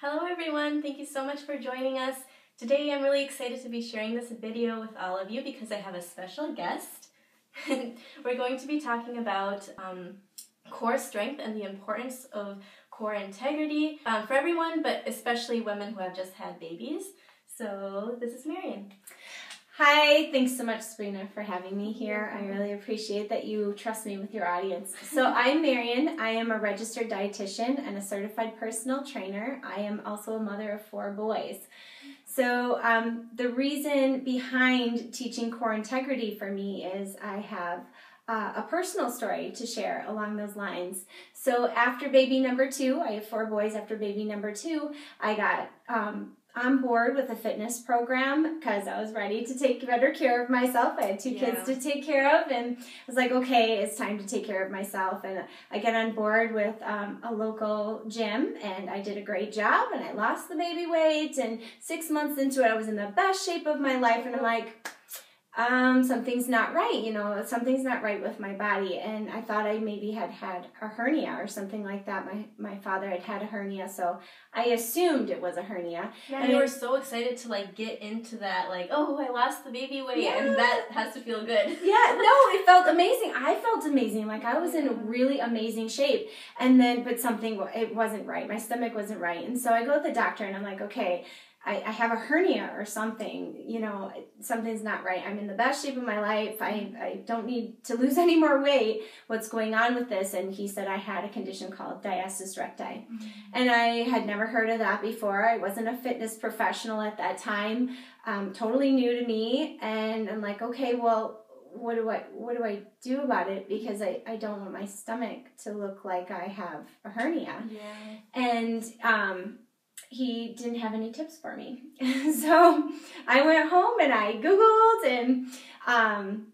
Hello everyone, thank you so much for joining us. Today I'm really excited to be sharing this video with all of you because I have a special guest. We're going to be talking about core strength and the importance of core integrity for everyone, but especially women who have just had babies. So this is Marian. Hi, thanks so much, Sabrina, for having me here. I really appreciate that you trust me with your audience. So I'm Marian. I am a registered dietitian and a certified personal trainer. I am also a mother of 4 boys. So the reason behind teaching core integrity for me is I have a personal story to share along those lines. So after baby number 2, I have 4 boys. After baby number 2, I got on board with a fitness program because I was ready to take better care of myself. I had 2 kids to take care of, and I was like, okay, it's time to take care of myself. And I got on board with a local gym, and I did a great job, and I lost the baby weight, and 6 months into it, I was in the best shape of my life, and I'm like, something's not right, something's not right with my body. And I thought I maybe had a hernia or something like that. My father had a hernia, so I assumed it was a hernia. Yeah, and you were so excited to get into that, oh, I lost the baby weight, and that has to feel good. Yeah, no, it felt amazing. I felt amazing. I was in really amazing shape. And then, but it wasn't right. My stomach wasn't right. And so I go to the doctor and I'm like, okay, I have a hernia or something, something's not right. I'm in the best shape of my life. I don't need to lose any more weight. What's going on with this? And he said I had a condition called Diastasis Recti. And I had never heard of that before. I wasn't a fitness professional at that time, totally new to me. And I'm like, okay, well, what do I do about it? Because I don't want my stomach to look like I have a hernia. Yeah. And he didn't have any tips for me. So I went home and I Googled, and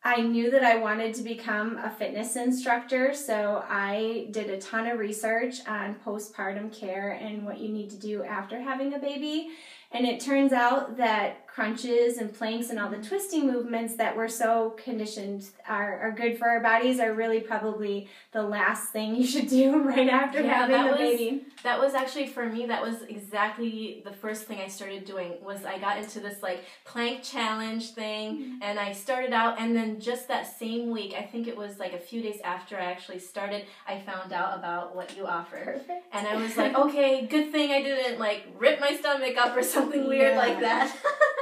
I knew that I wanted to become a fitness instructor. So I did a ton of research on postpartum care and what you need to do after having a baby. And it turns out that crunches and planks and all the twisting movements that we're so conditioned are good for our bodies are really probably the last thing you should do right after having a baby. That was actually, for me, that was exactly the first thing I started doing. Was I got into this plank challenge thing, and I started out, and then just that same week, I think it was a few days after I actually started, I found out about what you offered. Perfect. And I was like, okay, good thing I didn't rip my stomach up or something weird like that.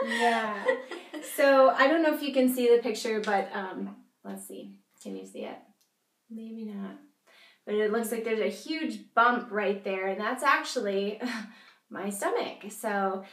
Yeah. So I don't know if you can see the picture, but let's see. Can you see it? Maybe not. But it looks like there's a huge bump right there, and that's actually my stomach. So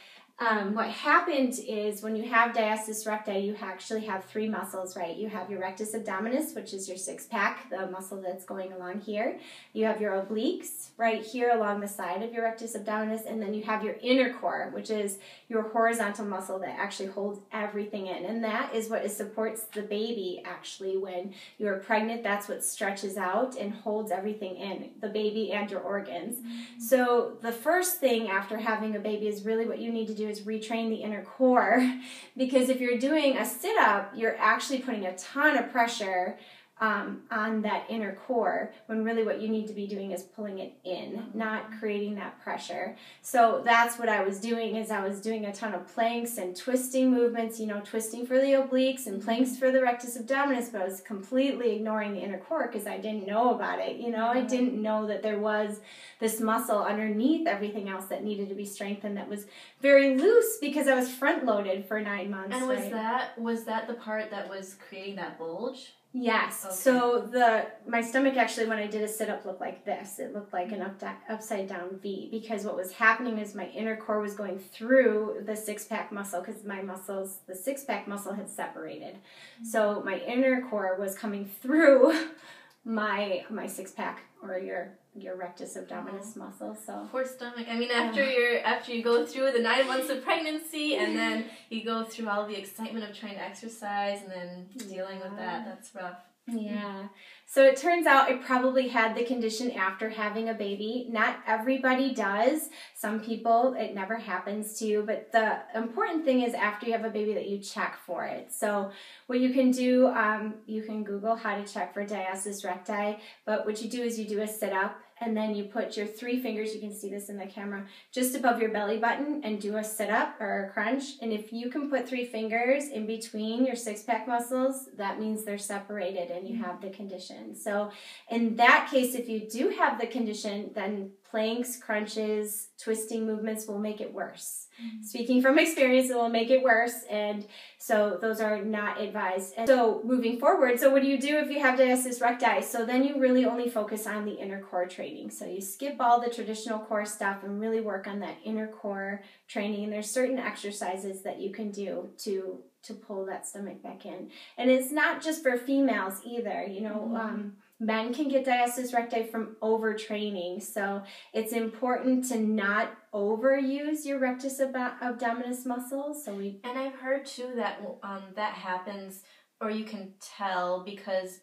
what happened is when you have diastasis recti, you actually have 3 muscles, right? You have your rectus abdominis, which is your 6-pack, the muscle that's going along here. You have your obliques right here along the side of your rectus abdominis, and then you have your inner core, which is your horizontal muscle that actually holds everything in. And that is what supports the baby actually when you're pregnant. That's what stretches out and holds everything in, the baby and your organs. So the first thing after having a baby is really what you need to do is retrain the inner core, because if you're doing a sit-up, you're actually putting a ton of pressure on that inner core, when really what you need to be doing is pulling it in, not creating that pressure. So that's what I was doing, is I was doing a ton of planks and twisting movements, twisting for the obliques and planks for the rectus abdominis, but I was completely ignoring the inner core because I didn't know about it. I didn't know that there was this muscle underneath everything else that needed to be strengthened that was very loose because I was front-loaded for 9 months. And was that the part that was creating that bulge? Yes. Okay. So my stomach actually, when I did a sit-up, looked like this. It looked like an upside down V, because what was happening is my inner core was going through the 6-pack muscle, because the 6-pack muscle had separated. So my inner core was coming through my 6-pack, or your rectus abdominis muscle. So poor stomach. I mean, after you go through the 9 months of pregnancy, and then you go through all the excitement of trying to exercise, and then dealing with that's rough. Yeah. So it turns out I probably had the condition after having a baby. Not everybody does. Some people, it never happens to, but the important thing is after you have a baby that you check for it. So what you can do, you can Google how to check for diastasis recti, but what you do is you do a sit-up and then you put your 3 fingers, you can see this in the camera, just above your belly button and do a sit-up or a crunch. And if you can put 3 fingers in between your six-pack muscles, that means they're separated and you have the condition. So in that case, if you do have the condition, then planks, crunches, twisting movements will make it worse. Speaking from experience, it will make it worse, and so those are not advised. And so moving forward, so what do you do if you have diastasis recti? So then you really only focus on the inner core training. So you skip all the traditional core stuff and really work on that inner core training. And there's certain exercises that you can do to pull that stomach back in. And it's not just for females either, you know. Men can get diastasis recti from overtraining, so it's important to not overuse your rectus abdominis muscles. And I've heard too that that happens, or you can tell because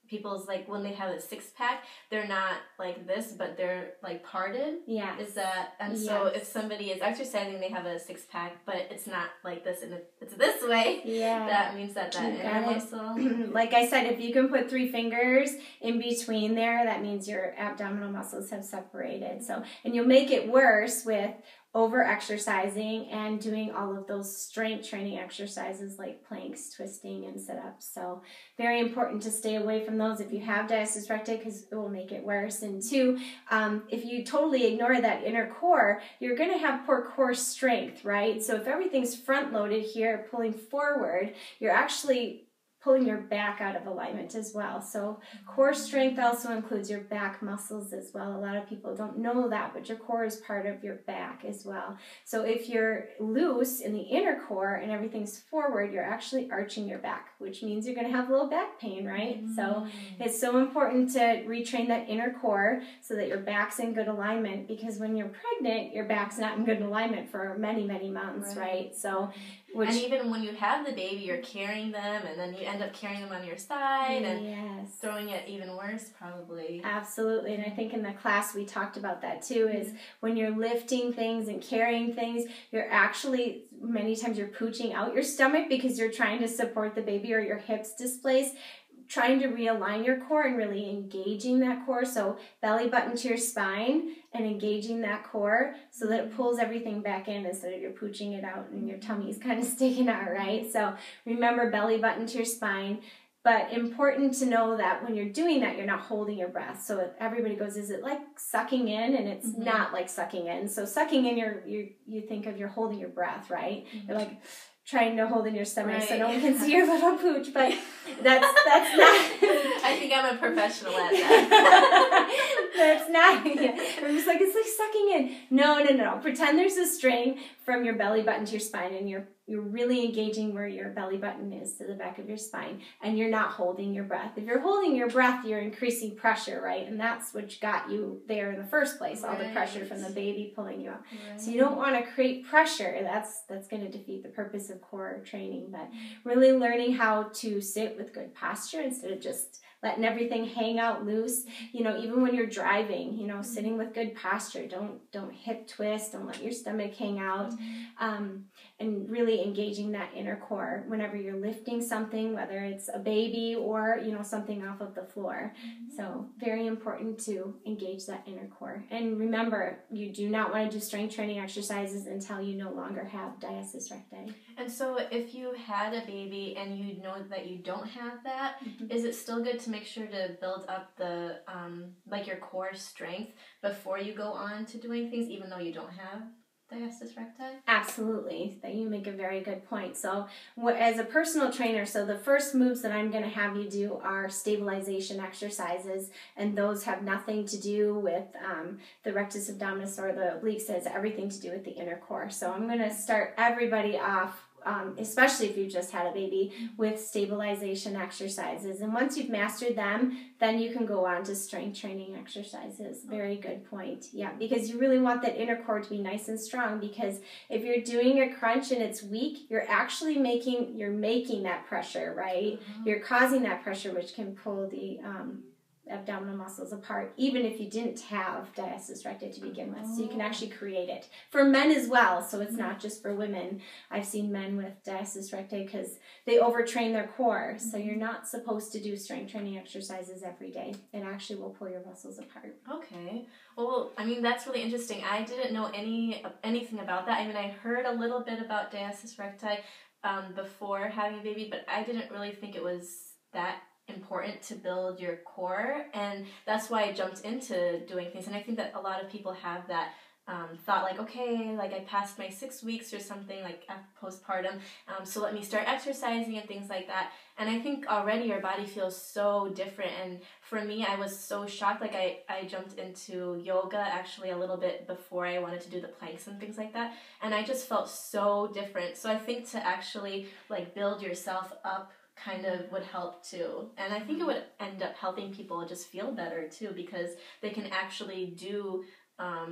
people's like when they have a 6-pack, they're not like this, but they're like parted. Yeah. Is that so? If somebody is exercising, they have a 6-pack, but it's not like this, and it's this way. Yeah. That means that inner muscle. Like I said, if you can put 3 fingers in between there, that means your abdominal muscles have separated. So, and you'll make it worse with over exercising and doing all of those strength training exercises like planks, twisting, and sit-ups. So very important to stay away from those if you have diastasis recti, because it will make it worse. And 2, if you totally ignore that inner core, you're going to have poor core strength, right? So if everything's front loaded here, pulling forward, you're actually pulling your back out of alignment as well. So core strength also includes your back muscles as well. A lot of people don't know that, but your core is part of your back as well. So if you're loose in the inner core and everything's forward, you're actually arching your back, which means you're going to have low back pain, right? So it's so important to retrain that inner core so that your back's in good alignment, because when you're pregnant, your back's not in good alignment for many, many months, right? So and even when you have the baby, you're carrying them, and then you end up carrying them on your side and throwing it even worse, probably. Absolutely. And I think in the class we talked about that too, is when you're lifting things and carrying things, you're actually, many times you're pooching out your stomach because you're trying to support the baby, or your hips displaced, trying to realign your core and really engaging that core. So belly button to your spine and engaging that core so that it pulls everything back in instead of you're pooching it out and your tummy's kind of sticking out, right? So remember, belly button to your spine. But important to know that when you're doing that, you're not holding your breath. So everybody goes, is it like sucking in? And it's not like sucking in. So sucking in, you think of you're holding your breath, right? You're like trying to hold in your stomach so no one can see your little pooch, but that's not. I think I'm a professional at that. That's not. Yeah. I'm just like, it's like sucking in. No. Pretend there's a string from your belly button to your spine, and you're really engaging where your belly button is to the back of your spine, and you're not holding your breath. If you're holding your breath, you're increasing pressure, right? And that's what got you there in the first place, all the pressure from the baby pulling you up. So you don't want to create pressure. That's going to defeat the purpose of core training. But really learning how to sit with good posture instead of just letting everything hang out loose. You know, even when you're driving, you know, sitting with good posture. Don't hip twist. Don't let your stomach hang out. And really engaging that inner core whenever you're lifting something, whether it's a baby or, you know, something off of the floor. So very important to engage that inner core. And remember, you do not want to do strength training exercises until you no longer have diastasis recti. And so if you had a baby and you know that you don't have that, is it still good to make sure to build up the like your core strength before you go on to doing things, even though you don't have diastasis recti? Absolutely. You make a very good point. So as a personal trainer, so the first moves that I'm going to have you do are stabilization exercises, and those have nothing to do with the rectus abdominis or the obliques. It has everything to do with the inner core. So I'm going to start everybody off, especially if you've just had a baby, with stabilization exercises. And once you've mastered them, then you can go on to strength training exercises. Very good point. Yeah, because you really want that inner core to be nice and strong, because if you're doing a crunch and it's weak, you're actually making that pressure, right? You're causing that pressure, which can pull the abdominal muscles apart, even if you didn't have diastasis recti to begin with. So you can actually create it. For men as well, so it's not just for women. I've seen men with diastasis recti because they overtrain their core. So you're not supposed to do strength training exercises every day. It actually will pull your muscles apart. Okay. Well, I mean, that's really interesting. I didn't know anything about that. I mean, I heard a little bit about diastasis recti before having a baby, but I didn't really think it was that important to build your core, and that's why I jumped into doing things. And I think that a lot of people have that thought, like, okay, like I passed my 6 weeks or something, like postpartum, so let me start exercising and things like that. And I think already your body feels so different. And for me, I was so shocked. Like I jumped into yoga actually a little bit before I wanted to do the planks and things like that, and I just felt so different. So I think to actually like build yourself up kind of would help too. And I think it would end up helping people just feel better too, because they can actually do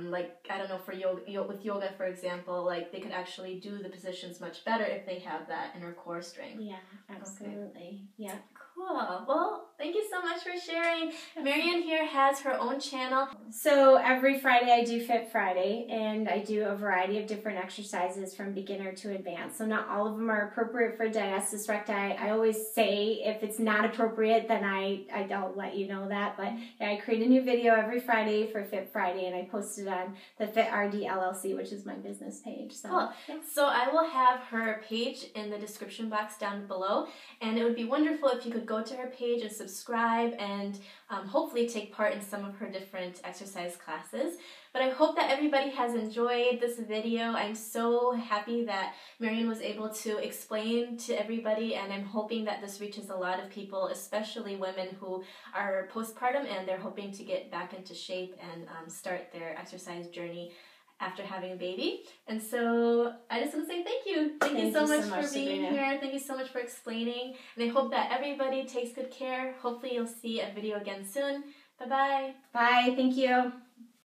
like, I don't know, for yoga, with yoga, for example, like they could actually do the positions much better if they have that inner core strength. Yeah, absolutely. Okay. Yeah. Cool. Well, thank you so much for sharing. Marian here has her own channel. So every Friday I do Fit Friday, and I do a variety of different exercises from beginner to advanced. So not all of them are appropriate for diastasis recti. I always say if it's not appropriate, then I'll let you know that. But yeah, I create a new video every Friday for Fit Friday, and I post it on the Fit RD LLC, which is my business page. So, cool. Yeah. So I will have her page in the description box down below, and it would be wonderful if you could go to her page and subscribe and hopefully take part in some of her different exercise classes. But I hope that everybody has enjoyed this video. I'm so happy that Marian was able to explain to everybody, and I'm hoping that this reaches a lot of people, especially women who are postpartum and they're hoping to get back into shape and start their exercise journey after having a baby. And so I just want to say thank you. Thank you so much for being here. Thank you so much for explaining. And I hope that everybody takes good care. Hopefully you'll see a video again soon. Bye-bye. Bye. Thank you.